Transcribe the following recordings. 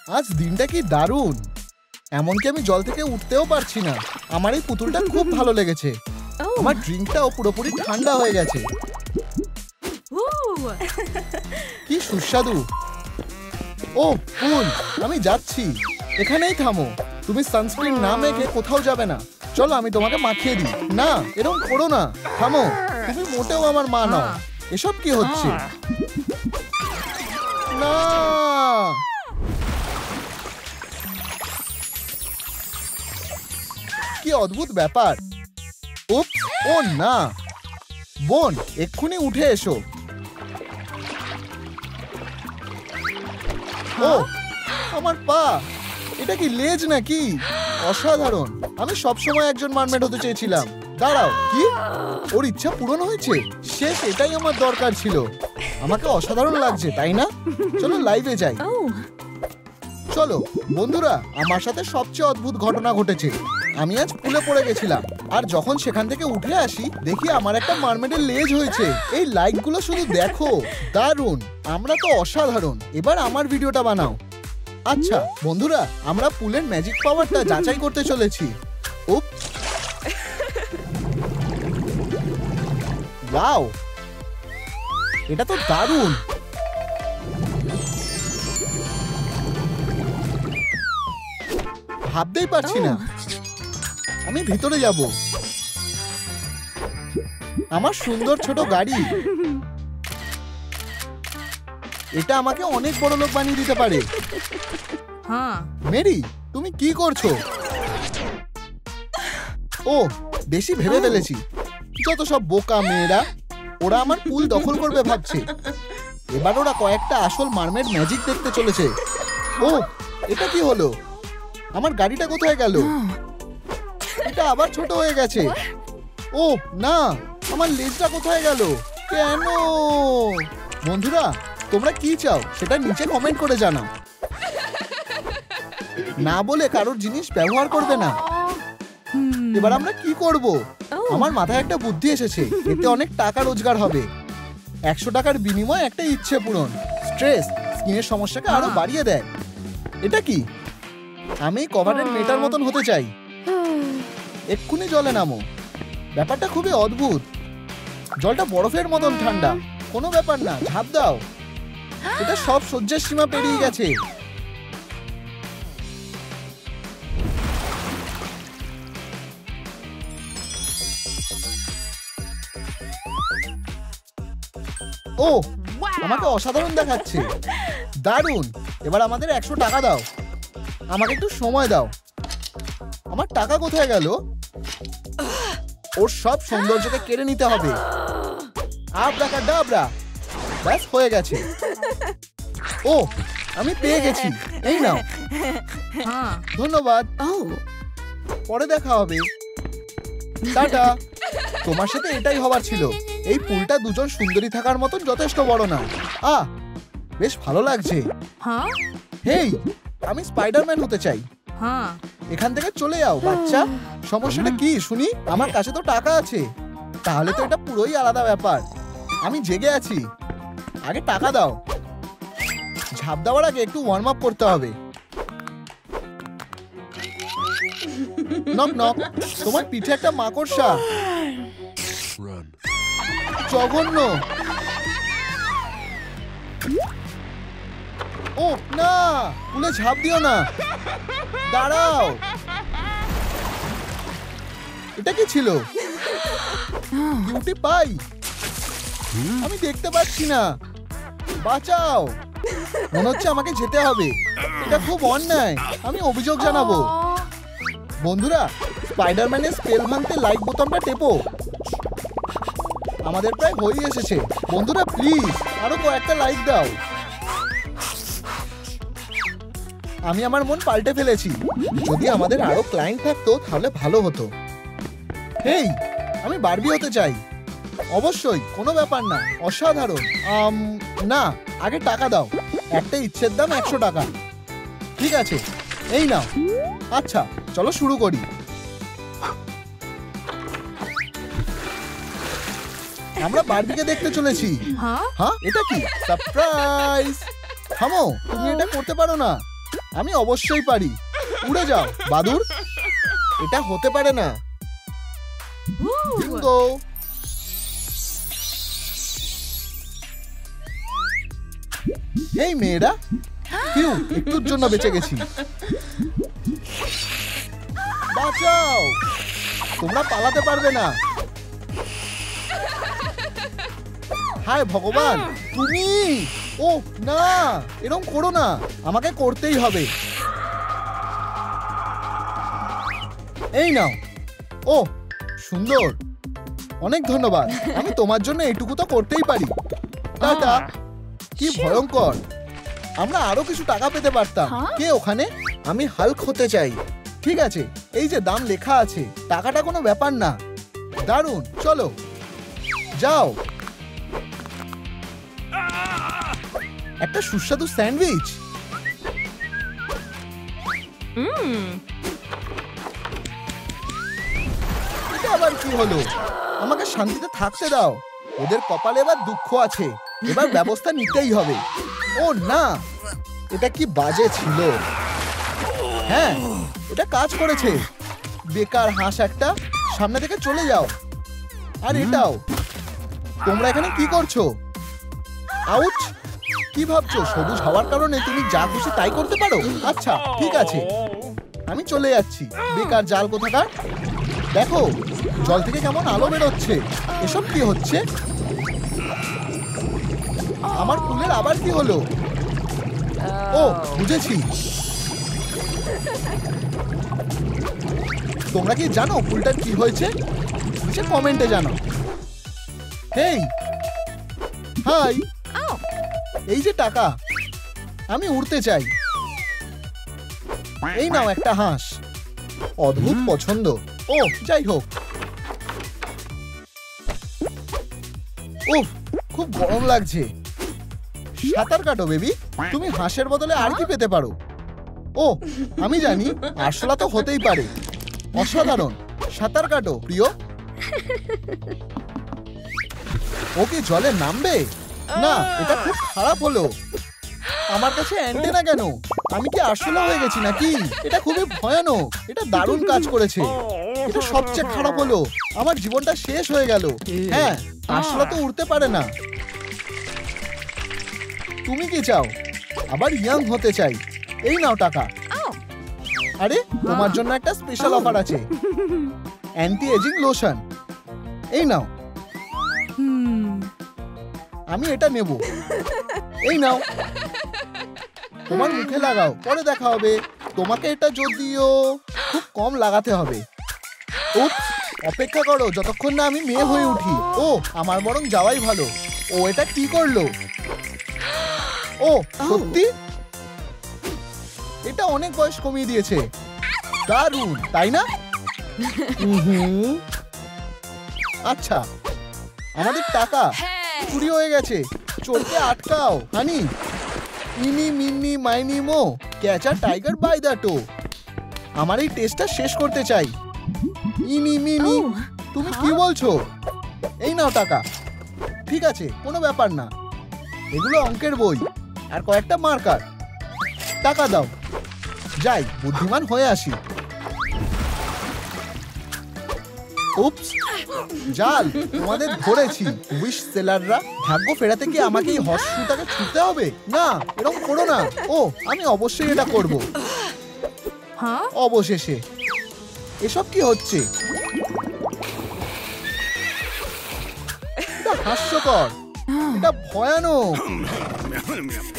আজ দিনটা কি দারুণ। এমনকি আমি জল থেকে উঠতেও পারছি না। আমার এই পুতুলটা খুব ভালো লেগেছে। আমার ড্রিঙ্কটাও পুরোপুরি ঠান্ডা হয়ে গেছে। কি সুস্বাদু। ও ফুল, আমি যাচ্ছি। এখানেই থামো। তুমি সানস্ক্রিন না মেখে কোথাও যাবে না। চলো আমি তোমাকে মাখিয়ে দিই। না, এরকম করো না। থামো, তুমি মোটেও আমার মা নও। এসব কি হচ্ছে? না, কি অদ্ভুত ব্যাপার। উপস, ও না। বোন, এক্ষুনি উঠে এসো। ও আমার পা, এটা কি লেজ নাকি? অসাধারণ। আমি সবসময় একজন মারমেড হতে চেয়েছিলাম। দাঁড়াও, কি? ওর ইচ্ছা পূরণ হয়েছে? শেষ, এটাই আমার দরকার ছিল। আমাকে অসাধারণ লাগছে, তাই না? চলো লাইভে যাই। চলো বন্ধুরা, আমার সাথে সবচেয়ে অদ্ভুত ঘটনা ঘটেছে। আমি আজ পুলে পড়ে গেছিলাম, আর যখন সেখান থেকে উঠে আসি দেখি আমার একটা মারমেডের লেজ হয়েছে। এই লাইকগুলো শুধু দেখো, দারুণ। আমরা তো অসাধারণ। এবার আমার ভিডিওটা বানাও। আচ্ছা বন্ধুরা, আমরা পুলের ম্যাজিক পাওয়ারটা যাচাই করতে চলেছি। উপস, ওয়াও, এটা তো দারুণ। ভাবতেই পারছি না। আমি ভিতরে যাব। আমার সুন্দর ছোট গাড়ি, এটা আমাকে অনেক বড় লোক বানিয়ে দিতে পারে। মেরি, তুমি কি করছো? ও, বেশি ভেবে ফেলেছি। যত সব বোকা মেয়েরা, ওরা আমার পুল দখল করবে ভাবছে। এবার ওরা কয়েকটা আসল মারমেড ম্যাজিক দেখতে চলেছে। ও, এটা কি হলো? আমার গাড়িটা কোথায় গেল? এটা আবার ছোট হয়ে গেছে। ও না, আমার লেজটা কোথায় গেল? কেন? বন্ধুরা, তোমরা কি চাও সেটা নিচে কমেন্ট করে জানাও। না বলে কারোর জিনিস ব্যবহার করবে না। এবার আমরা কি করব? আমার মাথায় একটা বুদ্ধি এসেছে। এতে অনেক টাকা রোজগার হবে। 100 টাকার বিনিময়ে একটা ইচ্ছে পূরণ। স্ট্রেস স্কিনের সমস্যাকে আরো বাড়িয়ে দেয়। এটা কি? আমি কভারের মেটার মতন হতে চাই। এক্ষুনি জলে নামো। ব্যাপারটা খুবই অদ্ভুত। জলটা বরফের মতন ঠান্ডা। কোনো ব্যাপার না, ঝাঁপ দাও। এটা সব সহ্যের সীমা পেরিয়ে গেছে। ও, আমাকে অসাধারণ দেখাচ্ছে। দারুণ। এবার আমাদের 100 টাকা দাও। আমাকে একটু সময় দাও। আমার টাকা কোথায় গেল? ওর সব সৌন্দর্যকে কেড়ে নিতে হবে। আব্রাকাডাব্রা। ব্যাস, হয়ে গেছে। ও, আমি পেয়ে গেছি। এই নাও। ধন্যবাদ। পরে দেখা হবে। টাটা। তোমার সাথে এটাই হবার ছিল। এই পুলটা দুজন সুন্দরী থাকার মতন যথেষ্ট বড় না। বেশ ভালো লাগছে। হেই, আমি স্পাইডারম্যান হতে চাই। এখান থেকে চলে যাও বাচ্চা। সমস্যাটা কি শুনি? আমার কাছে তো টাকা আছে। তাহলে তো এটা পুরোই আলাদা ব্যাপার। আমি জেগে আছি। আগে টাকা দাও। ঝাঁপ দেওয়ার আগে একটু ওয়ার্ম আপ করতে হবে। Knock knock. তোমার পিঠে একটা মাকড়সা। জঘন্য। ও না, পুলে ঝাঁপ দিও না। দাঁড়াও। এটা কি ছিল? বিউটি পাই। আমি দেখতে পাচ্ছি না। বাঁচাও। মনে হচ্ছে আমাকে যেতে হবে। এটা খুব অন্যায়। আমি অভিযোগ জানাবো। বন্ধুরা, স্পাইডারম্যানের স্পেল ভাঙতে লাইক বোতামটা টেপো। আমাদের প্রায় হয়ে এসেছে। বন্ধুরা প্লিজ আরো কয়েকটা লাইক দাও। আমি আমার মন পাল্টে ফেলেছি। যদি আমাদের আরো ক্লায়েন্ট থাকতো তাহলে ভালো হতো। হেই, আমি বারবি হতে চাই। অবশ্যই, কোনো ব্যাপার না। অসাধারণ। না, আগে টাকা দাও। একটা ইচ্ছের দাম 100 টাকা। ঠিক আছে, এই নাও। আচ্ছা, চলো শুরু করি। আমরা বারবিকে দেখতে চলেছি। হ্যাঁ, এটা কি? সারপ্রাইজ। থামো, তুমি এটা করতে পারো না। আমি অবশ্যই পারি। উড়ে যাও বাদুর। এটা হতে পারে না। বিঙ্গো। এই মেয়েরা, কিউ একটুর জন্য বেঁচে গেছি। বাঁচাও, তোমরা পালাতে পারবে না। হায় ভগবান, তুমি! ও না, এরকম করো না, আমাকে করতেই হবে। এই নাও। ও সুন্দর, অনেক ধন্যবাদ। আমি তোমার জন্য এইটুকু তো করতেই পারি। টাটা। কি ভয়ঙ্কর, আমরা আরো কিছু টাকা পেতে পারতাম। কে ওখানে? আমি হাল্ক হতে চাই। ঠিক আছে, এই যে দাম লেখা আছে, টাকাটা কোনো ব্যাপার না। দারুণ, চলো যাও। একটা সুস্বাদু স্যান্ডউইচ। এটা আবার কি হলো? আমাকে শান্তিতে থাকতে দাও। ওদের কপালে এবার দুঃখ আছে, এবার ব্যবস্থা নিতেই হবে। ও না, এটা কি বাজে ছিল। হ্যাঁ, এটা কাজ করেছে। বেকার হাঁস একটা, সামনে থেকে চলে যাও। আর এটাও। তোমরা এখানে কি করছো? আউচ! কি ভাবছো সবুজ হওয়ার কারণে তুমি যা খুশি তাই করতে পারো? আচ্ছা ঠিক আছে, আমি চলে যাচ্ছি। বেকার জাল কোথাকার। দেখো জল থেকে কেমন আলো বেরোচ্ছে। এসব কি হচ্ছে? আমার পুলের আবার কি হলো? ও বুঝেছি। তোমরা কি জানো পুলটার কি হয়েছে? নিচে কমেন্টে জানো। হেই হাই, এই যে টাকা, আমি উড়তে চাই। এই নাও একটা হাঁস। অদ্ভুত পছন্দ। ও যাই হোক। উফ, খুব গরম লাগছে। সাঁতার কাটো বেবি। তুমি হাঁসের বদলে আর কি পেতে পারো? ও আমি জানি, আরশোলা তো হতেই পারে। অসাধারণ, সাঁতার কাটো প্রিয়। ও কি জলে নামবে? না, এটা খুব খারাপ হলো। আমার কাছে অ্যান্টেনা কেন? আমি কি আরশোলা হয়ে গেছি নাকি? এটা খুবই ভয়ানক। এটা দারুণ কাজ করেছে। এটা সবচেয়ে খারাপ হলো। আমার জীবনটা শেষ হয়ে গেল। হ্যাঁ, আরশোলা তো উড়তে পারে না। তুমি কি চাও? আবার ইয়াং হতে চাই। এই নাও টাকা। আরে তোমার জন্য একটা স্পেশাল অফার আছে। Anti ageing lotion. এই নাও। আমি এটা নেব। এই নাও, তোমার মুখে লাগাও, পরে দেখা হবে। তোমাকে এটা যদিও খুব কম লাগাতে হবে। উপস, অপেক্ষা করো যতক্ষণ না আমি মেয়ে হয়ে উঠি। ও আমার বরং যাওয়াই ভালো। ও এটা কি করলো? ও সত্যি? এটা অনেক বয়স কমিয়ে দিয়েছে। দারুণ, তাই না? আচ্ছা, আমাদের টাকা চুরি হয়ে গেছে। চোরকে আটকাও honey. Eeny meeny miny moe, catch a tiger by the toe. আমার এই টেস্টটা শেষ করতে চাই। ইনি মিনি। তুমি কি বলছো? এই নাও টাকা। ঠিক আছে, কোনো ব্যাপার না। এগুলো অঙ্কের বই আর কয়েকটা মার্কার। টাকা দাও। যাই, বুদ্ধিমান হয়ে আসি। উপস, জাল, তোমাদের ধরেছি। উইশ সেলাররা, ভাগ্য ফেরাতে কি আমাকে এই হর্সশুটাকে ছুঁতে হবে? না, এরকম করো না। ও আমি অবশ্যই এটা করব। অবশেষে। এসব কি হচ্ছে? এটা হাস্যকর, এটা ভয়ানক।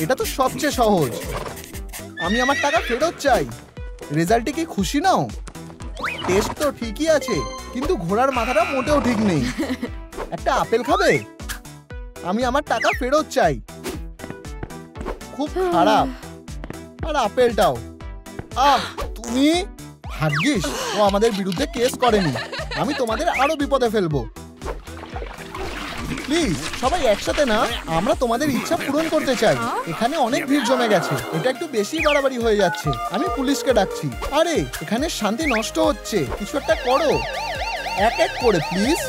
এটা তো সবচেয়ে সহজ। আমি আমার টাকা ফেরত চাই। রেজাল্টে কি খুশি নাও? টেস্ট তো ঠিকই আছে, কিন্তু ঘোড়ার মাথাটা মোটেও ঠিক নেই। একটা আপেল খাবে? আমি আমার টাকা ফেরত চাই। খুব খারাপ। আর আপেলটাও। আহ, তুমি ভাগ্যিস ও আমাদের বিরুদ্ধে কেস করেনি। আমি তোমাদের আরো বিপদে ফেলবো। প্লিজ সবাই একসাথে না, আমরা তোমাদের ইচ্ছা পূরণ করতে চাই। এখানে অনেক ভিড় জমে গেছে। এটা একটু বেশি বাড়াবাড়ি হয়ে যাচ্ছে। আমি পুলিশকে ডাকছি। আরে এখানে শান্তি নষ্ট হচ্ছে, কিছু একটা করো। এক এক করে প্লিজ।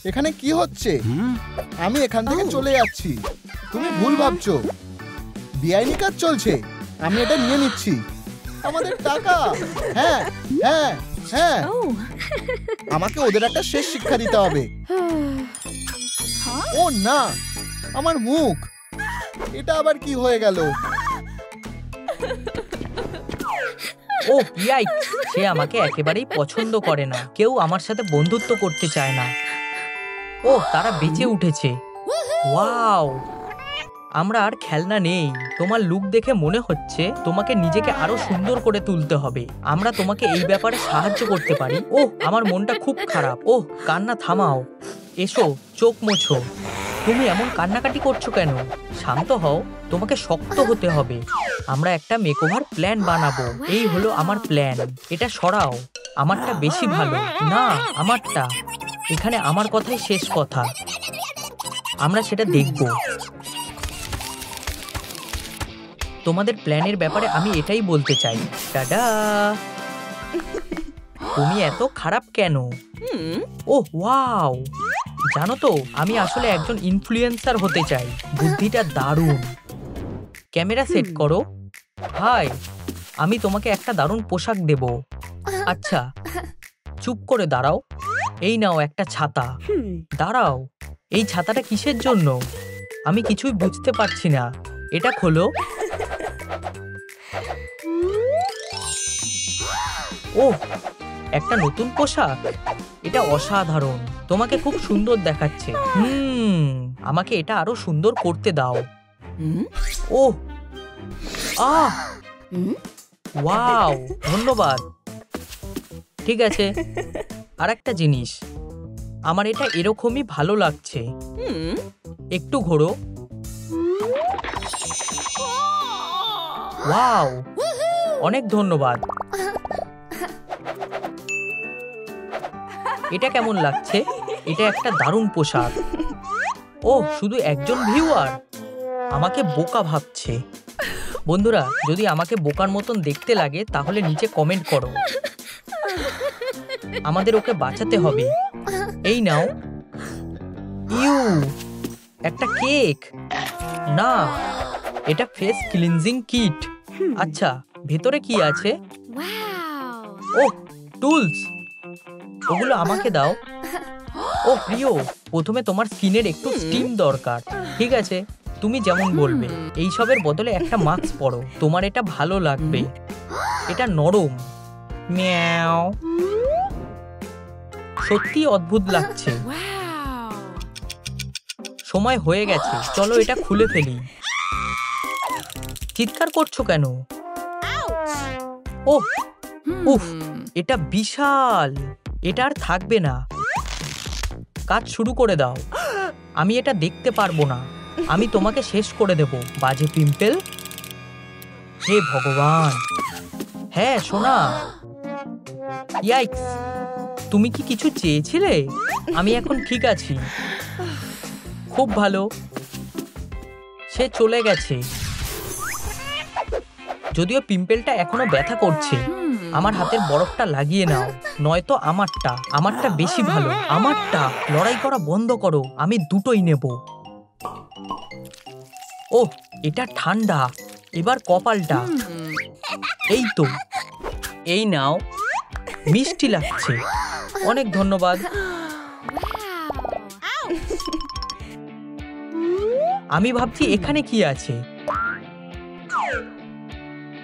এখানে কি হচ্ছে? আমি এখান থেকে চলে যাচ্ছি। তুমি ভুল ভাবছো। বেআইনি কাজ চলছে। আমি এটা নিয়ে নিচ্ছি। আমাদের টাকা। হ্যাঁ হ্যাঁ হ্যাঁ, আমাকে ওদের একটা শেষ শিক্ষা দিতে হবে। ও না, আমার মুখ, এটা আবার কি হয়ে গেল? ও ইয়াইক, সে আমাকে একেবারেই পছন্দ করে না। কেউ আমার সাথে বন্ধুত্ব করতে চায় না। ও, তারা বেঁচে উঠেছে। ওয়াও, আমরা আর খেলনা নেই। তোমার লুক দেখে মনে হচ্ছে তোমাকে নিজেকে আরো সুন্দর করে তুলতে হবে। আমরা তোমাকে এই ব্যাপারে সাহায্য করতে পারি। ওহ, আমার মনটা খুব খারাপ। ওহ, কান্না থামাও। এসো, চোখ মোছো। তুমি এমন কান্নাকাটি করছো কেন? শান্ত হও, তোমাকে শক্ত হতে হবে। আমরা একটা মেকওভার প্ল্যান বানাবো। এই হলো আমার প্ল্যান। এটা সরাও, আমারটা বেশি ভালো। না, আমারটা। এখানে আমার কথাই শেষ কথা। আমরা সেটা দেখব। তোমাদের প্ল্যানের ব্যাপারে আমি এটাই বলতে চাই। টাডা! তুমি এত খারাপ কেন? ওহ ওয়াও, জানো তো আমি আসলে একজন ইনফ্লুয়েন্সার হতে চাই। বুদ্ধিটা দারুণ। ক্যামেরা সেট করো। হাই, আমি তোমাকে একটা দারুণ পোশাক দেব। আচ্ছা, চুপ করে দাঁড়াও। এই নাও একটা ছাতা। দাঁড়াও, এই ছাতাটা কিসের জন্য? আমি কিছুই বুঝতে পারছি না। এটা খোলো। ওহ, একটা নতুন পোশাক। এটা অসাধারণ। তোমাকে খুব সুন্দর দেখাচ্ছে। আমাকে এটা আরো সুন্দর করতে দাও। ওহ, আহ, ওয়াও, ধন্যবাদ। ঠিক আছে, আর একটা জিনিস, আমার এটা এরকমই ভালো লাগছে। একটু ঘোরো। ওয়াও, অনেক ধন্যবাদ। এটা কেমন লাগছে? এটা একটা দারুণ পোশাক। ওহ, শুধু একজন ভিউয়ার আমাকে বোকা ভাবছে। বন্ধুরা, যদি আমাকে বোকার মতন দেখতে লাগে তাহলে নিচে কমেন্ট করো। আমাদের ওকে বাঁচাতে হবে। এই নাও। ইউ, একটা কেক। না, এটা ফেস ক্লিনজিং কিট। আচ্ছা, ভেতরে কি আছে? ওহ, টুলস। ওগুলো আমাকে দাও। ও প্রিয়, প্রথমে তোমার স্কিনের একটু স্টিম দরকার। ঠিক আছে, তুমি যেমন বলবে। এইসবের বদলে একটা মাস্ক পরো, তোমার এটা ভালো লাগবে। এটা নরম। মিয়াও, সত্যি অদ্ভুত লাগছে। সময় হয়ে গেছে, চলো এটা খুলে ফেলি। চিৎকার করছো কেন? ওহ, উফ, এটা বিশাল। এটা আর থাকবে না। কাজ শুরু করে দাও। আমি এটা দেখতে পারবো না। আমি তোমাকে শেষ করে দেব, বাজে পিম্পল। হে ভগবান। হ্যাঁ সোনা। ইয়াইক্স, তুমি কি কিছু চেয়েছিলে? আমি এখন ঠিক আছি। খুব ভালো। সে চলে গেছে। যদিও পিম্পলটা এখনো ব্যথা করছে। আমার হাতের বরফটা লাগিয়ে নাও, নয়তো আমারটা। আমারটা বেশি ভালো। আমারটা। লড়াই করা বন্ধ করো, আমি দুটোই নেব। ওহ, এটা ঠান্ডা। এবার কপালটা। এই তো, এই নাও। মিষ্টি লাগছে। অনেক ধন্যবাদ। আমি ভাবছি এখানে কি আছে।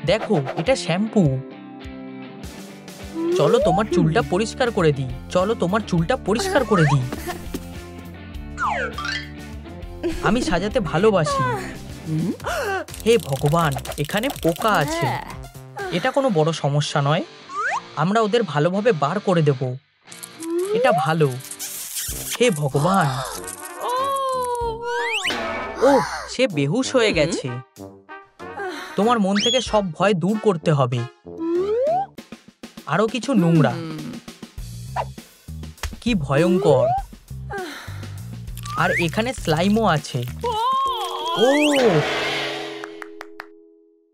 দেখো, এটা শ্যাম্পু। চলো তোমার চুলটা পরিষ্কার করে দিই। চলো তোমার চুলটা পরিষ্কার করে দিই। আমি সাজাতে ভালোবাসি। হে ভগবান, এখানে পোকা আছে। এটা কোনো বড় সমস্যা নয়। আমরা ওদের ভালোভাবে বার করে দেব। এটা ভালো। হে ভগবান। ও, সে বেহুশ হয়ে গেছে। তোমার মন থেকে সব ভয় দূর করতে হবে। আরো কিছু নোংরা। কি ভয়ঙ্কর। আর এখানে স্লাইমও আছে। ও,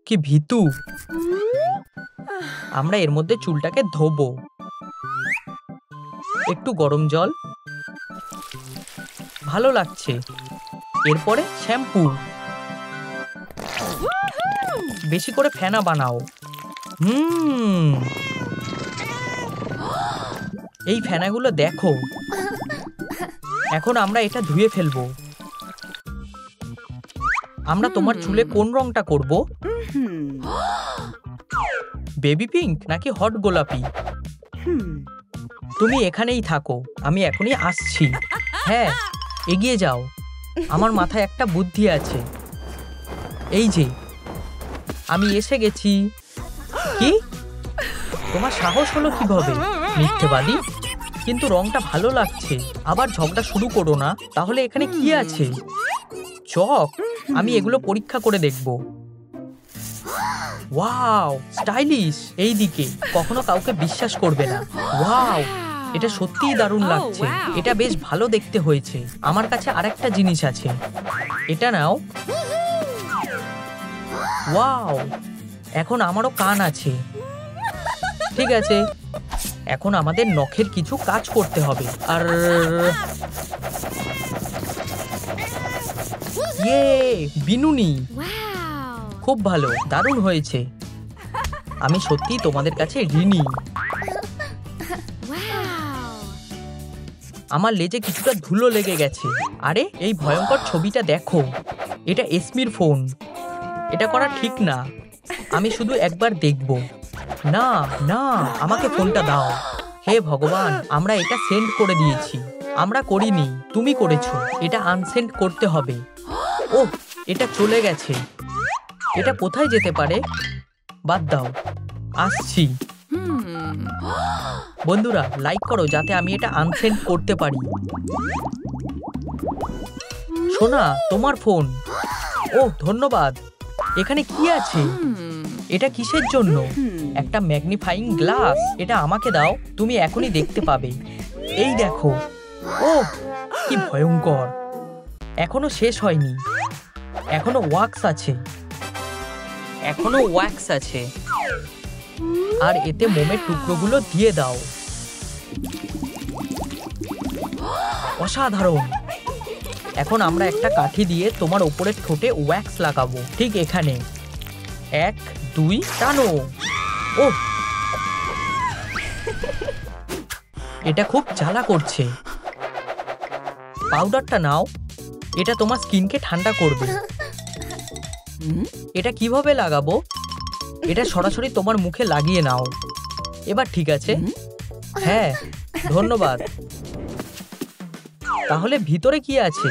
কি ভীতু। আমরা এর মধ্যে চুলটাকে ধোবো। একটু গরম জল। ভালো লাগছে। এরপরে শ্যাম্পু। বেশি করে ফেনা বানাও। এই ফেনাগুলো দেখো। এখন আমরা এটা ধুয়ে ফেলবো। আমরা তোমার চুলে কোন রংটা করব? বেবি পিঙ্ক নাকি হট গোলাপি? তুমি এখানেই থাকো, আমি এখনই আসছি। হ্যাঁ, এগিয়ে যাও। আমার মাথায় একটা বুদ্ধি আছে। এই যে, আমি এসে গেছি। কি? তোমার সাহস হলো কিভাবে? মিথ্যেবাদী। কিন্তু রংটা ভালো লাগছে। আবার ঝগড়া শুরু করো না। তাহলে এখানে কি আছে? চক। আমি এগুলো পরীক্ষা করে দেখব। Wow, stylish. এই দিকে কখনো কাউকে বিশ্বাস করবে না। ওয়াও, এটা সত্যিই দারুণ লাগছে। এটা বেশ ভালো দেখতে হয়েছে। আমার কাছে আরেকটা জিনিস আছে। এটা নাও। ওয়াও, এখন আমারও কান আছে। ঠিক আছে, এখন আমাদের নখের কিছু কাজ করতে হবে। আর ইয়ে, বিনুনি। খুব ভালো, দারুণ হয়েছে। আমি সত্যি তোমাদের কাছে ঋণী। আমার লেজে কিছুটা ধুলো লেগে গেছে। আরে, এই ভয়ঙ্কর ছবিটা দেখো। এটা এসমির ফোন। এটা করা ঠিক না। আমি শুধু একবার দেখব। না না, আমাকে ফোনটা দাও। হে ভগবান, আমরা এটা সেন্ড করে দিয়েছি। আমরা করিনি, তুমি করেছো। এটা আনসেন্ড করতে হবে। ওহ, এটা চলে গেছে। এটা কোথায় যেতে পারে? বাদ দাও, আসছি। বন্ধুরা, লাইক করো যাতে আমি এটা আনসেন্ড করতে পারি। সোনা, তোমার ফোন। ওহ, ধন্যবাদ। এখানে কি আছে? এটা কিসের জন্য? একটা ম্যাগনিফাইং গ্লাস। এটা আমাকে দাও, তুমি এখনই দেখতে পাবে। এই দেখো। ওহ, কি ভয়ঙ্কর। এখনো শেষ হয়নি। এখনো ওয়াক্স আছে। আর এতে মোমের টুকরোগুলো দিয়ে দাও। অসাধারণ। এখন আমরা একটা কাঠি দিয়ে তোমার উপরের ঠোঁটে ওয়্যাক্স লাগাবো। ঠিক এখানে। 1, 2, টানো। ওহ, এটা খুব জ্বালা করছে। পাউডারটা নাও। এটা তোমার স্কিনকে ঠান্ডা করবে। এটা কিভাবে লাগাবো? এটা সরাসরি তোমার মুখে লাগিয়ে নাও। এবার ঠিক আছে। হ্যাঁ, ধন্যবাদ। তাহলে ভিতরে কি আছে?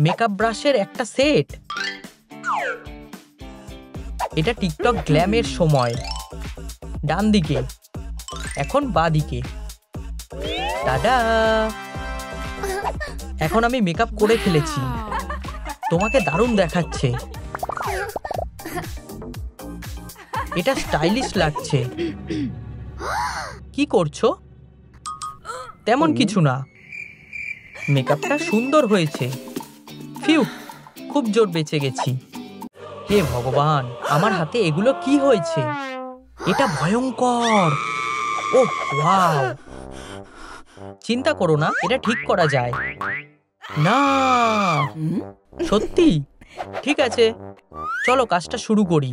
মেকআপ ব্রাশের একটা সেট। এটা টিকটক গ্ল্যামের সময়। ডান দিকে, এখন বাঁ দিকে। টাডা! এখন আমি মেকআপ করে ফেলেছি। তোমাকে দারুণ দেখাচ্ছে। এটা স্টাইলিশ লাগছে। কি করছো? তেমন কিছু না। মেকআপটা সুন্দর হয়েছে। ফিউ, খুব জোর বেঁচে গেছি। হে ভগবান, আমার হাতে এগুলো কি হয়েছে? এটা ভয়ঙ্কর। ওহ, ওয়াও। চিন্তা করো না, এটা ঠিক করা যায়। না, সত্যি? ঠিক আছে, চলো কাজটা শুরু করি।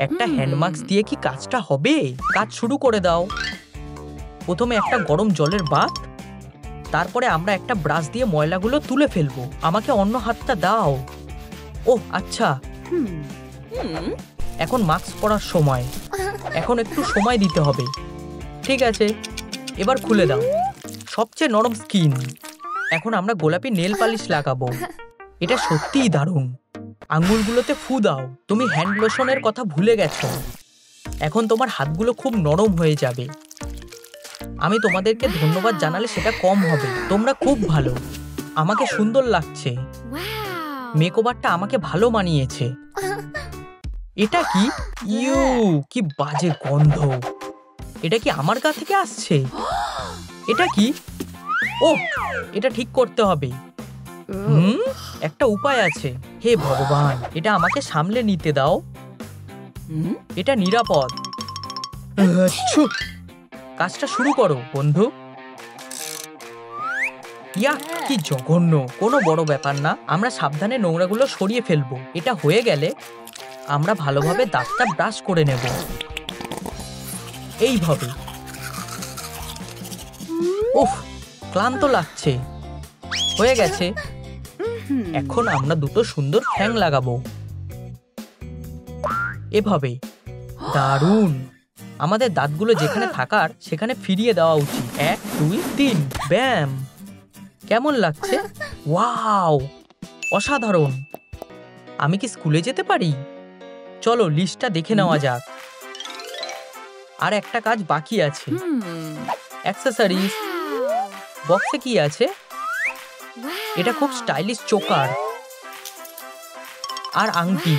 একটা হ্যান্ড মাস্ক দিয়ে কি কাজটা হবে? কাজ শুরু করে দাও। প্রথমে একটা গরম জলের বাথ। তারপরে আমরা একটা ব্রাশ দিয়ে ময়লাগুলো তুলে ফেলবো। আমাকে অন্য হাতটা দাও। ওহ, আচ্ছা। এখন মাস্ক পরার সময়। এখন একটু সময় দিতে হবে। ঠিক আছে, এবার খুলে দাও। সবচেয়ে নরম স্কিন। এখন আমরা গোলাপি নেল পালিশ লাগাবো। এটা সত্যিই দারুণ। আঙ্গুলগুলোতে ফু দাও। তুমি হ্যান্ড লোশনের কথা ভুলে গেছো। এখন তোমার হাতগুলো খুব নরম হয়ে যাবে। আমি তোমাদেরকে ধন্যবাদ জানালে সেটা কম হবে। তোমরা খুব ভালো। আমাকে সুন্দর লাগছে। মেকওভারটা আমাকে ভালো মানিয়েছে। এটা কি? ইউ, কি বাজে গন্ধ। এটা কি আমার গা থেকে আসছে? এটা কি? ওহ, এটা ঠিক করতে হবে। একটা উপায় আছে। হে ভগবান, এটা আমাকে সামলে নিতে দাও। এটা নিরাপদ। কাজটা শুরু করো বন্ধু। ইয়া, কি জঘন্য! কোনো বড় ব্যাপার না, আমরা সাবধানে নোংরাগুলো সরিয়ে ফেলবো। এটা হয়ে গেলে আমরা ভালোভাবে দাঁতটা ব্রাশ করে নেব, এইভাবে। উফ, ক্লান্ত লাগছে। হয়ে গেছে। এখন আমরা দুটো সুন্দর ঠ্যাং লাগাবো, এভাবে। দারুণ! আমাদের দাঁতগুলো যেখানে থাকার সেখানে ফিরিয়ে দেওয়া উচিত। 1 2 3, ব্যাম! কেমন লাগছে? ওয়াও, অসাধারণ! আমি কি স্কুলে যেতে পারি? চলো লিস্টটা দেখে নেওয়া যাক। আর একটা কাজ বাকি আছে, অ্যাক্সেসরিজ। বক্সে কি আছে? এটা খুব স্টাইলিশ চোকার আর আংটি।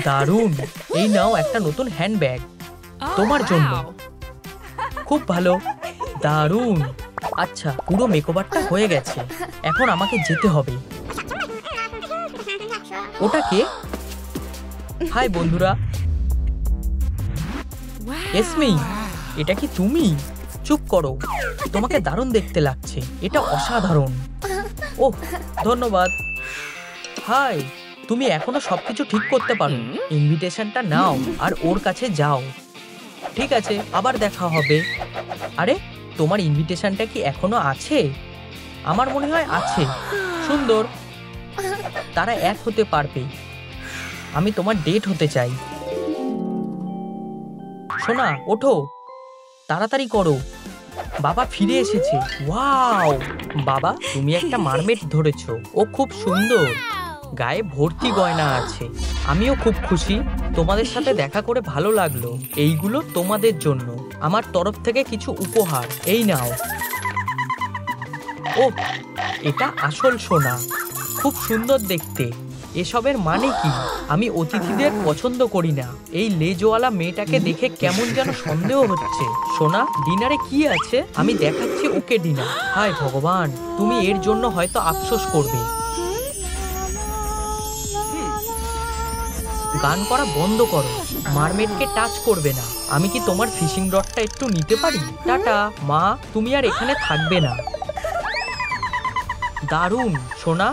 দারুণ! এই নাও একটা নতুন হ্যান্ডব্যাগ তোমার জন্য। খুব ভালো, দারুণ! আচ্ছা, পুরো মেকওভারটা হয়ে গেছে। এখন আমাকে যেতে হবে। ওটা কে? হাই বন্ধুরা। এসমি, এটা কি তুমি? চুপ করো, তোমাকে দারুণ দেখতে লাগছে। এটা অসাধারণ। ওহ, ধন্যবাদ। হাই, তুমি এখনো সবকিছু ঠিক করতে পারো। ইনভিটেশনটা নাও আর ওর কাছে যাও। ঠিক আছে, আবার দেখা হবে। আরে, তোমার ইনভিটেশনটা কি এখনো আছে? আমার মনে হয় আছে। সুন্দর, তারা এক হতে পারবে। আমি তোমার ডেট হতে চাই। সোনা, ওঠো, তাড়াতাড়ি করো। বাবা ফিরে এসেছে। ওয়াও! বাবা, তুমি একটা মারমেড ধরেছো। ও খুব সুন্দর, গায়ে ভর্তি গয়না আছে। আমিও খুব খুশি। তোমাদের সাথে দেখা করে ভালো লাগলো। এইগুলো তোমাদের জন্য আমার তরফ থেকে কিছু উপহার। এই নাও। ও, এটা আসল সোনা, খুব সুন্দর দেখতে। এসবের মানে কি? আমি অতিথিদের পছন্দ করি না। এই লেজওয়ালা মেয়েটাকে দেখে কেমন যেন সন্দেহ হচ্ছে। সোনা, ডিনারে কি আছে? আমি দেখাচ্ছি ওকে ডিনার। হায় ভগবান, তুমি এর জন্য হয়তো আফসোস করবে। গান করা বন্ধ করো। মারমেডকে টাচ করবে না। আমি কি তোমার ফিশিং রডটা একটু নিতে পারি? টাটা মা, তুমি আর এখানে থাকবে না। দারুণ সোনা।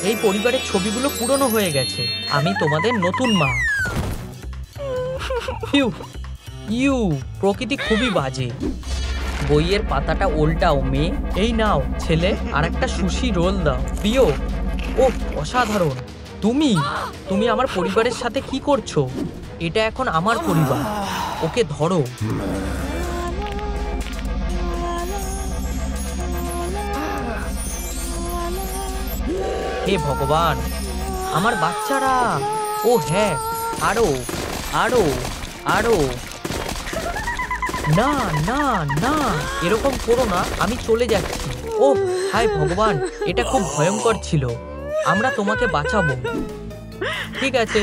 এই পরিবারের ছবিগুলো পুরনো হয়ে গেছে। আমি তোমাদের নতুন মা। ইউ, প্রকৃতি খুবই বাজে। বইয়ের পাতাটা উল্টাও মেয়ে। এই নাও ছেলে, আর একটা সুশি রোল দাও। প্রিয়, ও অসাধারণ। তুমি আমার পরিবারের সাথে কি করছো? এটা এখন আমার পরিবার। ওকে ধরো। হে ভগবান, আমার বাচ্চারা। ও হ্যাঁ, আরো আরো আরো। না না না, এরকম করো না, আমি চলে যাচ্ছি। ও হায় ভগবান, এটা খুব ভয়ঙ্কর ছিল। আমরা তোমাকে বাঁচাবো। ঠিক আছে,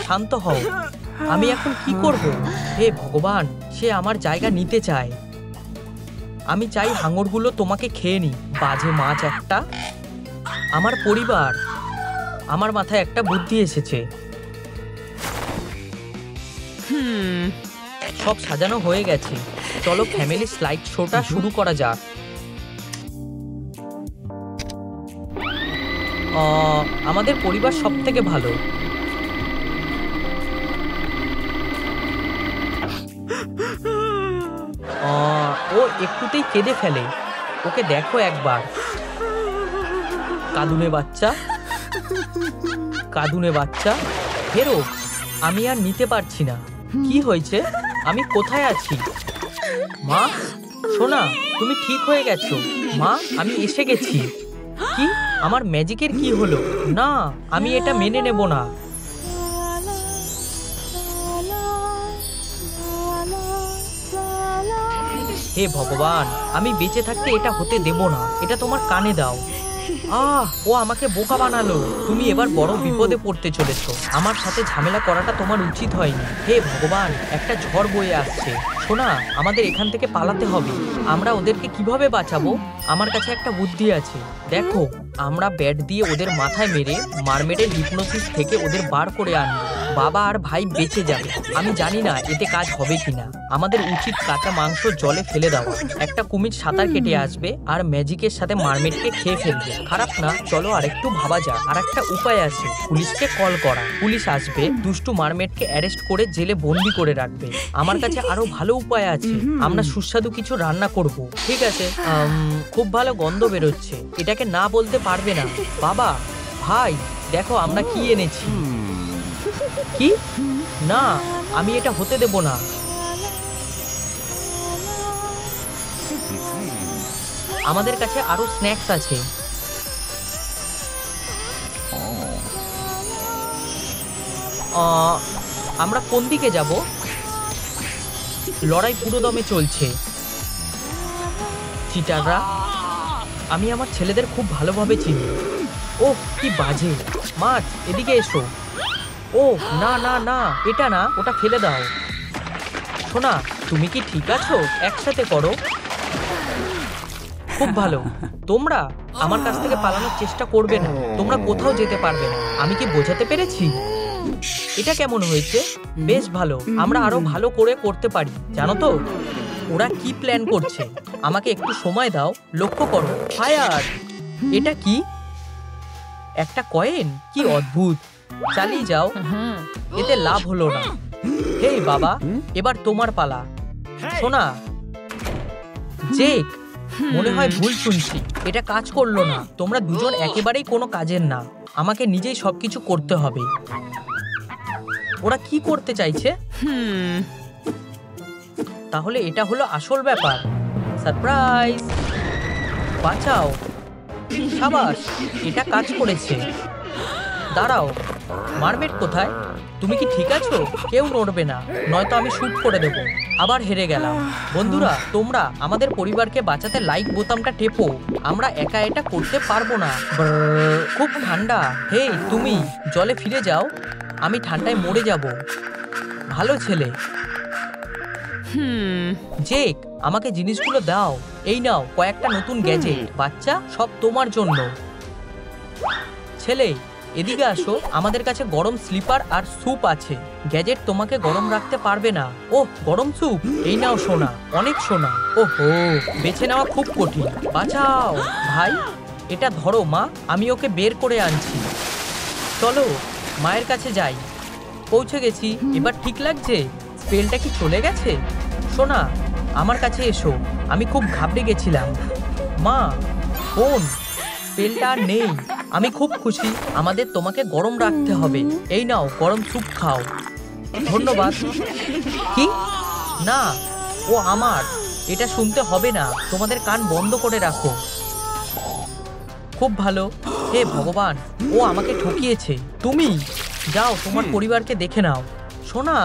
শান্ত হও। আমি এখন কি করব? হে ভগবান, সে আমার জায়গা নিতে চায়। আমি চাই হাঙরগুলো তোমাকে খেয়ে নি। বাজে মাছ একটা। আমার পরিবার। আমার মাথায় একটা বুদ্ধি এসেছে। সব সাজানো হয়ে গেছে। চলো ফ্যামিলি স্লাইড শোটা শুরু করা যাক। আমাদের পরিবার সব থেকে ভালো। ও একটুতেই কেঁদে ফেলে। ওকে দেখো একবার। কাঁদুনে বাচ্চা, কাঁদুনে বাচ্চা, ফেরো। আমি আর নিতে পারছি না। কি হয়েছে? আমি কোথায় আছি? মা, সোনা, তুমি ঠিক হয়ে গেছো। মা, আমি এসে গেছি। কি? আমার ম্যাজিকের কি হলো? না, আমি এটা মেনে নেব না। হে ভগবান, আমি বেঁচে থাকতে এটা হতে দেব না। এটা তোমার কানে দাও। ও আমাকে বোকা বানালো। তুমি এবার বড় বিপদে পড়তে চলেছো। আমার সাথে ঝামেলা করাটা তোমার উচিত হয়নি। হে ভগবান, একটা ঝড় বয়ে আসছে। সোনা, আমাদের এখান থেকে পালাতে হবে। আমরা ওদেরকে কিভাবে বাঁচাবো? আমার কাছে একটা বুদ্ধি আছে। দেখো, আমরা ব্যাট দিয়ে ওদের মাথায় মেরে মারমেডের হিপনোসিস থেকে ওদের বার করে আনবো। বাবা আর ভাই বেঁচে যাবে। আমি জানি না এতে কাজ হবে কিনা। আমাদের উচিত কাঁচা মাংস জলে ফেলে দেওয়া। একটা কুমির সাঁতার কেটে আসবে আর ম্যাজিকের সাথে মারমেডকে খেয়ে ফেলবে। খারাপ না, চলো আরেকটু ভাবা যাক। আর একটা উপায় আছে, পুলিশকে কল করা। পুলিশ আসবে, দুষ্টু মারমেডকে অ্যারেস্ট করে জেলে বন্দি করে রাখবে। আমার কাছে আরো ভালো উপায় আছে। আমরা সুস্বাদু কিছু রান্না করব। ঠিক আছে, খুব ভালো গন্ধ বেরোচ্ছে। এটাকে না বলতে পারবে না। বাবা, ভাই, দেখো আমরা কি এনেছি। কি? না, আমি এটা হতে দেব না। আমাদের কাছে আরো স্ন্যাক্স আছে। আমরা কোন দিকে যাব? লড়াই পুরো দমে চলছে। চিটাররা, আমি আমার ছেলেদের খুব ভালোভাবে চিনি। ও কি বাজে মাছ, এদিকে এসো। ও না না না, এটা না, ওটা ফেলে দাও। শোনা, তুমি কি ঠিক আছো? একসাথে করো। খুব ভালো। তোমরা আমার কাছ থেকে পালানোর চেষ্টা করবে না। তোমরা কোথাও যেতে পারবে না। আমি কি বোঝাতে পেরেছি? এটা কেমন হয়েছে? বেশ ভালো। আমরা আরো ভালো করে করতে পারি, জানো তো। ওরা কি প্ল্যান করছে? আমাকে একটু সময় দাও। লক্ষ্য করো। ফায়ার! এটা কি? একটা কয়েন? কি অদ্ভুত। চালিয়ে যাও। এতে লাভ হলো না। হেই বাবা, এবার তোমার পালা। শোনা, জেক, মনে হয় ভুল শুনছি। এটা কাজ করলো না। তোমরা দুজন একেবারেই কোনো কাজের না। আমাকে নিজেই সবকিছু করতে হবে। ওরা কি করতে চাইছে? তাহলে এটা হলো আসল ব্যাপার। সারপ্রাইজ! বাঁচাও। সাবাস, এটা কাজ করেছে। দাঁড়াও, মারমেড কোথায়? তুমি কি ঠিক আছো? কেউ নড়বে না, নয়তো আমি শুট করে দেব। আবার হেরে গেলাম। বন্ধুরা, তোমরা আমাদের পরিবারকে বাঁচাতে লাইক বোতামটা টেপো। আমরা একা এটা করতে পারবো না। খুব ঠান্ডা। হেই তুমি, জলে ফিরে যাও। আমি ঠান্ডায় মরে যাব। ভালো ছেলে। জেক, আমাকে জিনিসগুলো দাও। এই নাও কয়েকটা নতুন গ্যাজেট। বাচ্চা, সব তোমার জন্য। ছেলে, এদিকে আসো। আমাদের কাছে গরম স্লিপার আর স্যুপ আছে। গ্যাজেট তোমাকে গরম রাখতে পারবে না। ওহ, গরম স্যুপ। এই নাও সোনা, অনেক সোনা। ওহো, বেছে নেওয়া খুব কঠিন। বাঁচাও ভাই। এটা ধরো মা, আমি ওকে বের করে আনছি। চলো মায়ের কাছে যাই। পৌঁছে গেছি। এবার ঠিক লাগছে? স্পেলটা কি চলে গেছে? সোনা, আমার কাছে এসো। আমি খুব ঘাবড়ে গেছিলাম। মা, বোন, স্পেলটা আর নেই। আমি খুব খুশি। আমাদের তোমাকে গরম রাখতে হবে। এই নাও, গরম স্যুপ খাও। ধন্যবাদ। কি? না, ও আমার। এটা শুনতে হবে না। তোমাদের কান বন্ধ করে রাখো। খুব ভালো। হে ভগবান, ও আমাকে ঠকিয়েছে। তুমি যাও, তোমার পরিবারকে দেখে নাও। সোনা,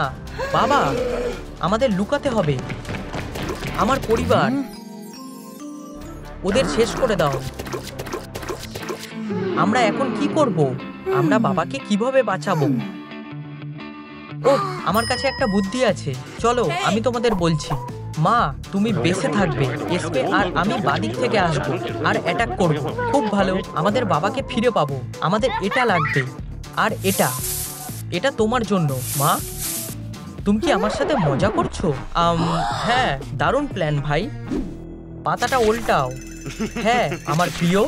বাবা, আমাদের লুকাতে হবে। আমার পরিবার, ওদের শেষ করে দাও। আমরা এখন কি করব? আমরা বাবাকে কিভাবে বাঁচাবো? ও, আমার কাছে একটা বুদ্ধি আছে। চলো, আমি তোমাদের বলছি। মা, তুমি বেঁচে থাকবে। এসপে আর আমি বাদিক থেকে আসবো আর অ্যাটাক করব। খুব ভালো। আমাদের বাবাকে ফিরে পাবো। আমাদের এটা লাগবে আর এটা। এটা তোমার জন্য মা। তুমি কি আমার সাথে মজা করছো? হ্যাঁ, দারুণ প্ল্যান ভাই। পাতাটা উল্টাও। হ্যাঁ আমার প্রিয়।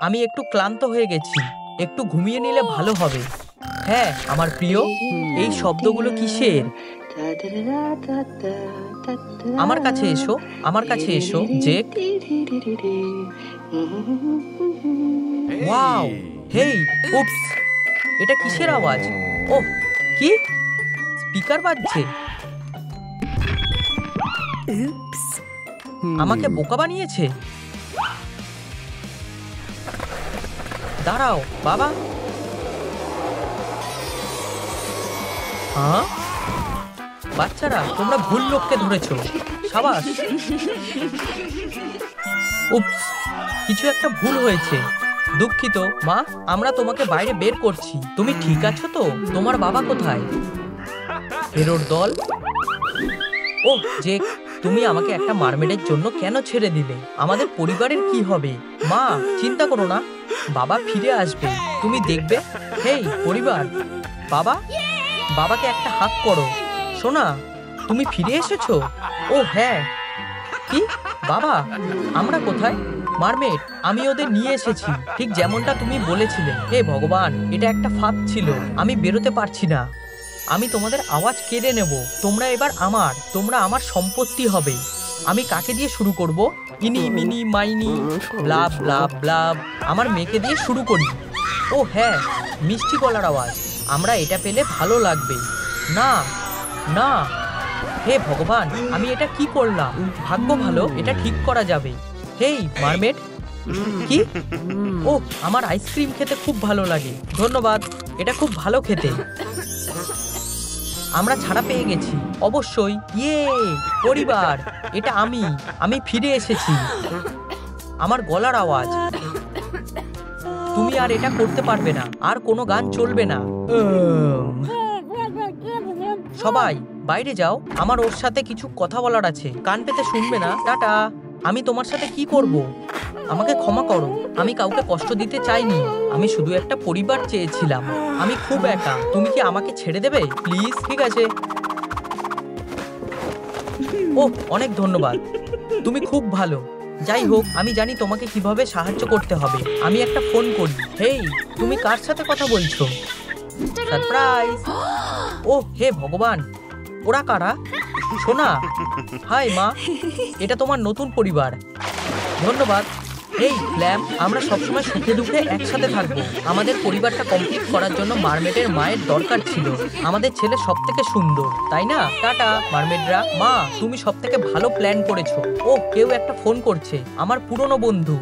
আমি একটু ক্লান্ত হয়ে গেছি। একটু ঘুমিয়ে নিলে ভালো হবে। হ্যাঁ আমার প্রিয়। এই শব্দগুলো কিসের? আমার কাছে এসো, আমার কাছে এসো জেক। ওয়াও, হেই, উপস, এটা কিসের আওয়াজ? ওহ, কি? স্পিকার বাজছে। আমাকে বোকা বানিয়েছে। দাঁড়াও বাবা। হ্যাঁ, বাচ্চারা, তোমরা ভুল লোককে ধরেছো। সাবাস। উপস, কিছু একটা ভুল হয়েছে। দুঃখিত মা, আমরা তোমাকে বাইরে বের করছি। তুমি ঠিক আছো তো? তোমার বাবা কোথায়? হেরোর দল। ও জেক, তুমি আমাকে একটা মারমেডের জন্য কেন ছেড়ে দিলে? আমাদের পরিবারের কি হবে? মা, চিন্তা করো না। বাবা ফিরে আসবে, তুমি দেখবে। হেই পরিবার, বাবা, বাবাকে একটা হাত করো। সোনা, তুমি ফিরে এসেছো? ও হ্যাঁ। কি বাবা, আমরা কোথায়? মারমেড, আমি ওদের নিয়ে এসেছি, ঠিক যেমনটা তুমি বলেছিলে। হে ভগবান, এটা একটা ফাঁদ ছিল, আমি বেরোতে পারছি না। আমি তোমাদের আওয়াজ কেড়ে নেব। তোমরা এবার আমার, তোমরা আমার সম্পত্তি হবে। আমি কাকে দিয়ে শুরু করব? ইনি মিনি মাইনি ব্লাব ব্লাব ব্লাব। আমার মেয়েকে দিয়ে শুরু করি। ও হ্যাঁ, মিষ্টি গলার আওয়াজ। আমরা এটা পেলে ভালো লাগবে। না না, হে ভগবান, আমি এটা কি করলাম? ভাগ্য ভালো, এটা ঠিক করা যাবে। হেই মারমেড, কি? ও, আমার আইসক্রিম খেতে খুব ভালো লাগে, ধন্যবাদ, এটা খুব ভালো খেতে। আমরা ছাড়া পেয়ে গেছি, অবশ্যই। ইয়ে পরিবার, এটা আমি ফিরে এসেছি। আমার গলার আওয়াজ। তুমি আর এটা করতে পারবে না, আর কোনো গান চলবে না। সবাই বাইরে যাও, আমার ওর সাথে কিছু কথা বলার আছে, কান পেতে শুনবে না। টাটা। আমি তোমার সাথে কি করব? আমাকে ক্ষমা করো, আমি কাউকে কষ্ট দিতে চাইনি, আমি শুধু একটা পরিবার চেয়েছিলাম। আমি খুব একা, তুমি কি আমাকে ছেড়ে দেবে প্লিজ? ঠিক আছে। ও অনেক ধন্যবাদ, তুমি খুব ভালো। যাই হোক, আমি জানি তোমাকে কিভাবে সাহায্য করতে হবে। আমি একটা ফোন করি। হেই, তুমি কার সাথে কথা বলছো? সারপ্রাইজ! ও হে ভগবান, ওরা কারা? সোনা, হাই মা, এটা তোমার নতুন পরিবার। ধন্যবাদ। এই ফ্ল্যাম, আমরা সবসময় সুখে দুঃখে একসাথে থাকবো। আমাদের পরিবারটা কমপ্লিট করার জন্য মারমেডের মায়ের দরকার ছিল। আমাদের ছেলে সব থেকে সুন্দর, তাই না? টাটা মারমেডরা। মা, তুমি সব থেকে ভালো প্ল্যান করেছো। ও, কেউ একটা ফোন করছে, আমার পুরনো বন্ধু।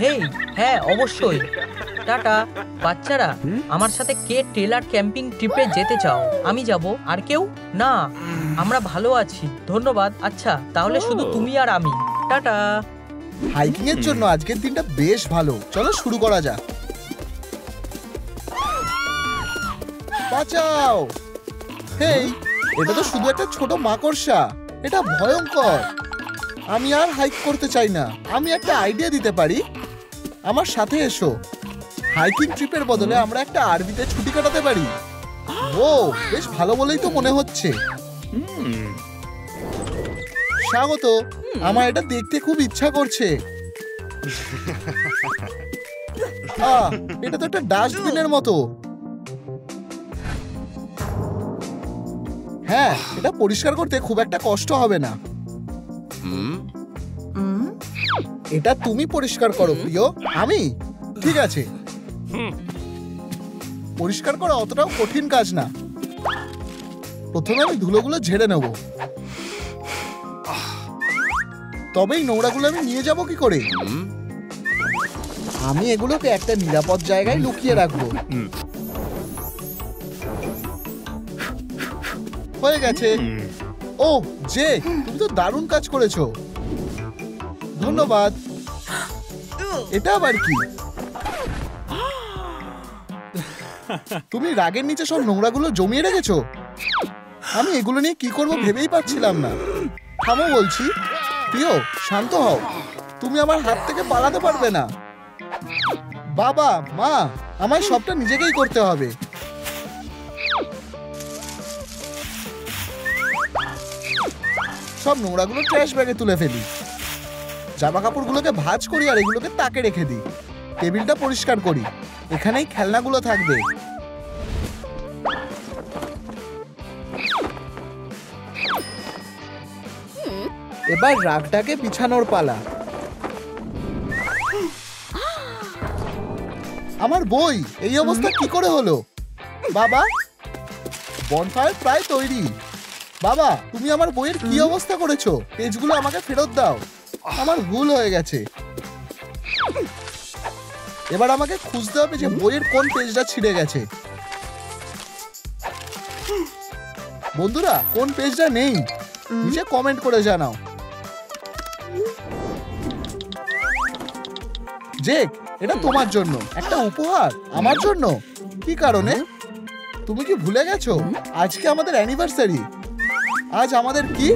হেই, হ্যাঁ অবশ্যই। টাটা বাচ্চারা, আমার সাথে কে ট্রেলার ক্যাম্পিং ট্রিপে যেতে চাও? আমি যাব। আর কেউ? না, আমরা ভালো আছি, ধন্যবাদ। আচ্ছা, তাহলে শুধু তুমি আর আমি। টাটা। হাইকিং এর জন্য আজকের দিনটা বেশ ভালো, চলো শুরু করা যাক। বাঁচাও! হেই, এটা তো শুধু একটা ছোট মাকড়সা, এটা ভয়ঙ্কর। আমি আর হাইক করতে চাই না। আমি একটা আইডিয়া দিতে পারি, আমার সাথে এসো। হাইকিং ট্রিপের বদলে আমরা একটা আরভিতে ছুটি কাটাতে পারি। ও, বেশ ভালো বলেই তো মনে হচ্ছে। স্বাগত, আমার এটা দেখতে খুব ইচ্ছা করছে। এটা তো একটা ডাস্টবিনের মতো। হ্যাঁ, এটা পরিষ্কার করতে খুব একটা কষ্ট হবে না। এটা তুমি পরিষ্কার করো প্রিয়। আমি? ঠিক আছে। পরিষ্কার করা অতটাও কঠিন কাজ না। প্রথমে আমি ধুলোগুলো ঝেড়ে নেব, তবেই নোংরাগুলো আমি নিয়ে যাব কি করে? আমি এগুলোকে একটা নিরাপদ জায়গায় লুকিয়ে রাখবো। হয়ে গেছে। ও জে, তুমি তো দারুণ কাজ করেছো, ধন্যবাদ। এটা আবার কি? তুমি রাগের নিচে সব নোংরাগুলো জমিয়ে রেখেছো। আমি এগুলো নিয়ে কি করবো ভেবেই পাচ্ছিলাম না। থামো বলছি। প্রিয়, শান্ত হও, তুমি আমার হাত থেকে পালাতে পারবে না। বাবা, মা, আমায় সবটা নিজেকেই করতে হবে। সব নোংরাগুলো ট্র্যাশ ব্যাগে তুলে ফেলি, জামা কাপড়গুলোকে ভাঁজ করি আর এগুলোকে তাকে রেখে দিই। টেবিলটা পরিষ্কার করি, এখানেই খেলনাগুলো থাকবে। এবার রাগটাকে বিছানোর পালা। আমার বই এই অবস্থা কি করে হলো? বাবা, বনফায়ার প্রায় তৈরি। বাবা, তুমি আমার বইয়ের কি অবস্থা করেছো? পেজগুলো আমাকে ফেরত দাও, আমার ভুল হয়ে গেছে। এবার আমাকে খুঁজতে হবে যে বইয়ের কোন পেজটা ছিঁড়ে গেছে। বন্ধুরা, কোন পেজটা নেই নিচে কমেন্ট করে জানাও। জেক, এটা তোমার জন্য একটা উপহার। আমার জন্য? কি কারণে? তুমি কি ভুলে গেছো আজকে আমাদের অ্যানিভার্সারি? আজ আমাদের কি?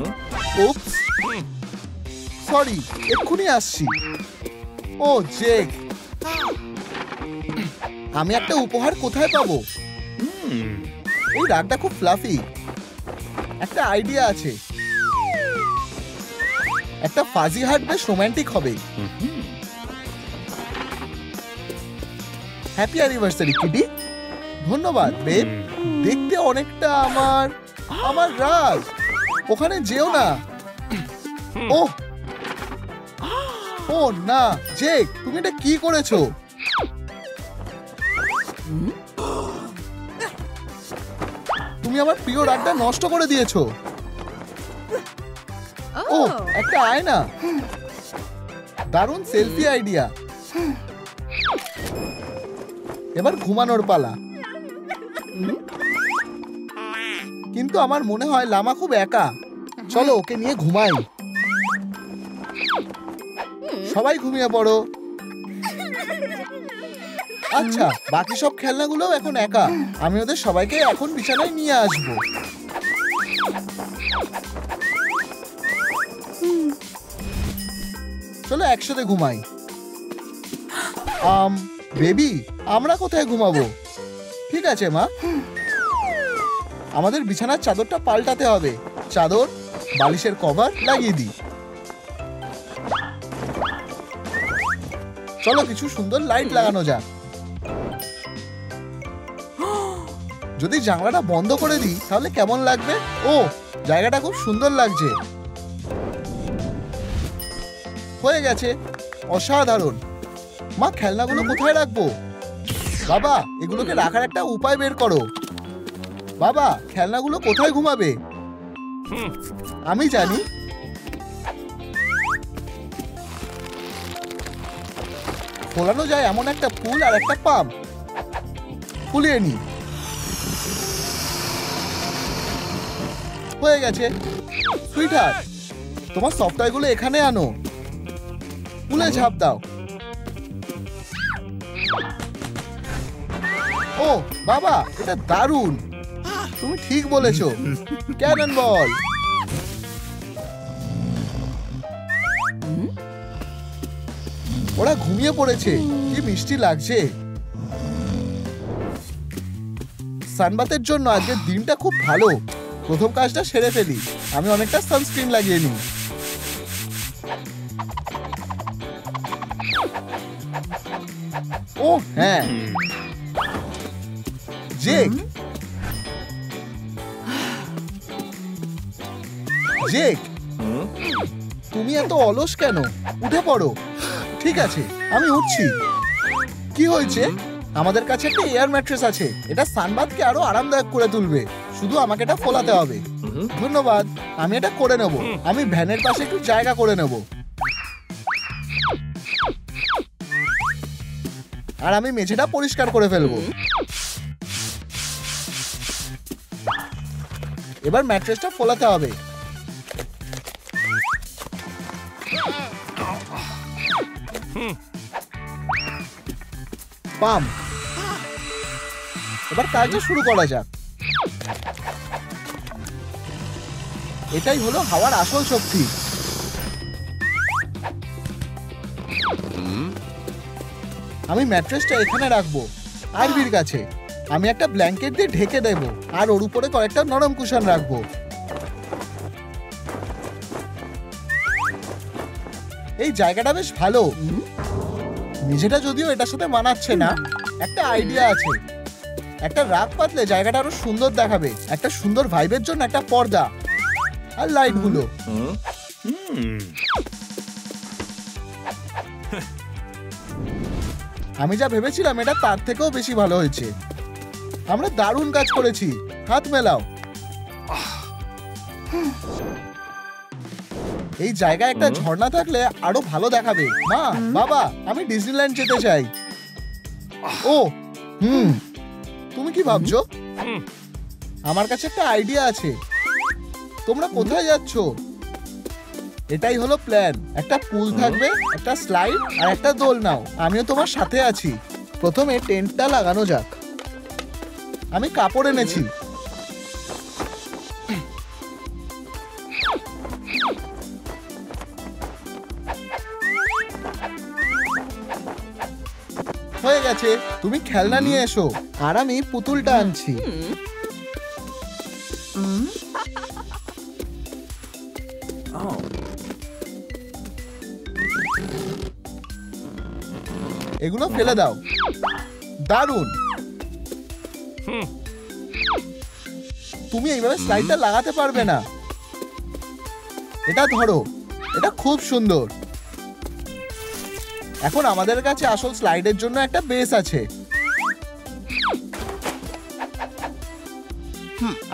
উপস, সরি, এক্ষুনি আসছি। ও জেক, আমি একটা উপহার কোথায় পাবো? এই রাগটা খুব ফ্লাফি। একটা আইডিয়া আছে, একটা ফাজি হার্ট বেশ রোমান্টিক হবে। Happy anniversary kiddy. ধন্যবাদ বেব। দেখতে অনেকটা আমার রাগ। ওখানে যেও না। ওহ ও না জেক, তুমি এটা কি করেছো? তুমি আমার প্রিয় রাগটা নষ্ট করে দিয়েছো। ও একটা আয়না, দারুণ সেলফি আইডিয়া। এবার ঘুমানোর পালা। কিন্তু আমার মনে হয় লামা খুব একা। চলো ওকে নিয়ে ঘুমাই। সবাই ঘুমিয়ে পড়ো। আচ্ছা, বাকি সব খেলনাগুলো এখন একা। আমি ওদের সবাইকে এখন বিছানায় নিয়ে আসবো। চলো একসাথে ঘুমাই। বেবি, আমরা কোথায় ঘুমাবো? ঠিক আছে মা, আমাদের বিছানার চাদরটা পাল্টাতে হবে। চাদর, বালিশের কভার লাগিয়ে দিই। চলো কিছু সুন্দর লাইট লাগানো যাক। যদি জানলাটা বন্ধ করে দিই তাহলে কেমন লাগবে? ও, জায়গাটা খুব সুন্দর লাগছে। হয়ে গেছে, অসাধারণ। মা, খেলনাগুলো কোথায় রাখবো? বাবা, এগুলোকে রাখার একটা উপায় বের করো। বাবা, খেলনাগুলো কোথায় ঘুমাবে? আমি জানি। ফোলানো যায় এমন একটা পুল আর একটা পাম্প। ফুলিয়ে নি। হয়ে গেছে। সুইটহার্ট, তোমার সফটওয়্যারগুলো এখানে আনো। পুলে ঝাঁপ দাও। ও বাবা, এটা দারুণ। তুমি ঠিক বলেছো। Cannon ball. ওরা ঘুমিয়ে পড়েছে। কি মিষ্টি লাগছে। সানবাতের জন্য আজকের দিনটা খুব ভালো। প্রথম কাজটা সেরে ফেলি। আমি অনেকটা সানস্ক্রিন লাগিয়ে নিই। ও হ্যাঁ, জেক, জেক, তুমি এত অলস কেন? উঠে পড়ো। ঠিক আছে, আমি উঠছি। কি হয়েছে? আমাদের কাছে একটা এয়ার ম্যাট্রেস আছে। এটা সানবাথকে আরো আরামদায়ক করে তুলবে। শুধু আমাকে এটা ফোলাতে হবে। ধন্যবাদ, আমি এটা করে নেব। আমি ভ্যানের পাশে একটু জায়গা করে নেব। আর আমি মেঝেটা পরিষ্কার করে ফেলবো। এবার ম্যাট্রেসটা ফোলাতে হবে। পাম। এবার কাজটা শুরু করা যাক। এটাই হলো হাওয়ার আসল শক্তি। আমি ম্যাট্রেসটা এখানে রাখবো আরবির কাছে। আমি একটা ব্ল্যাঙ্কেট দিয়ে ঢেকে দেব আর ওর উপরে কয়েকটা নরম কুশন রাখবো। এই জায়গাটা বেশ ভালো। মেঝেটা যদিও এটার সাথে মানাচ্ছে না। একটা আইডিয়া আছে। একটা রাগ পাতলে জায়গাটা আরো সুন্দর দেখাবে। একটা সুন্দর ভাইবের জন্য একটা পর্দা আর লাইটগুলো। আমি যা ভেবেছিলাম এটা তার থেকেও বেশি ভালো হয়েছে। আমরা দারুণ কাজ করেছি। হাত মেলাও। এই জায়গায় একটা ঝর্ণা থাকলে আরো ভালো দেখাবে। মা, বাবা, আমি ডিজনিল্যান্ড যেতে চাই। ও তুমি কি ভাবছো? আমার কাছে একটা আইডিয়া আছে। তোমরা কোথায় যাচ্ছ? এটাই হলো প্ল্যান। একটা পুল থাকবে, একটা স্লাইড আর একটা দোলনাও। আমিও তোমার সাথে আছি। প্রথমে টেন্টটা লাগানো যাক। আমি কাপড় এনেছি। হয়ে গেছে, তুমি খেলনা নিয়ে এসো আর আমি পুতুলটা আনছি। এগুলো ফেলে দাও। দারুণ। তুমি এইভাবে স্লাইডটা লাগাতে পারবে না। এটা ধরো, এটা খুব সুন্দর। এখন আমাদের কাছে আসল স্লাইডের জন্য একটা বেস আছে।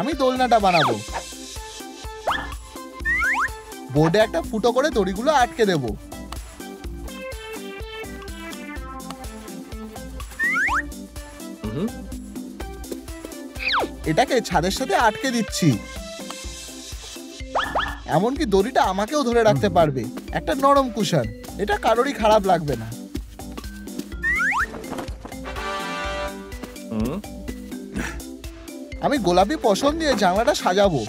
আমি দোলনাটা বানাবো। বোর্ডে একটা ফুটো করে দড়িগুলো আটকে দেব। এটাকে ছাদের সাথে আটকে দিচ্ছি। এমনকি দড়িটা আমাকেও ধরে রাখতে পারবে। একটা নরম কুশন, এটা কারোরই খারাপ লাগবে না। আমি গোলাপি পশম দিয়ে জানলাটা সাজাবো।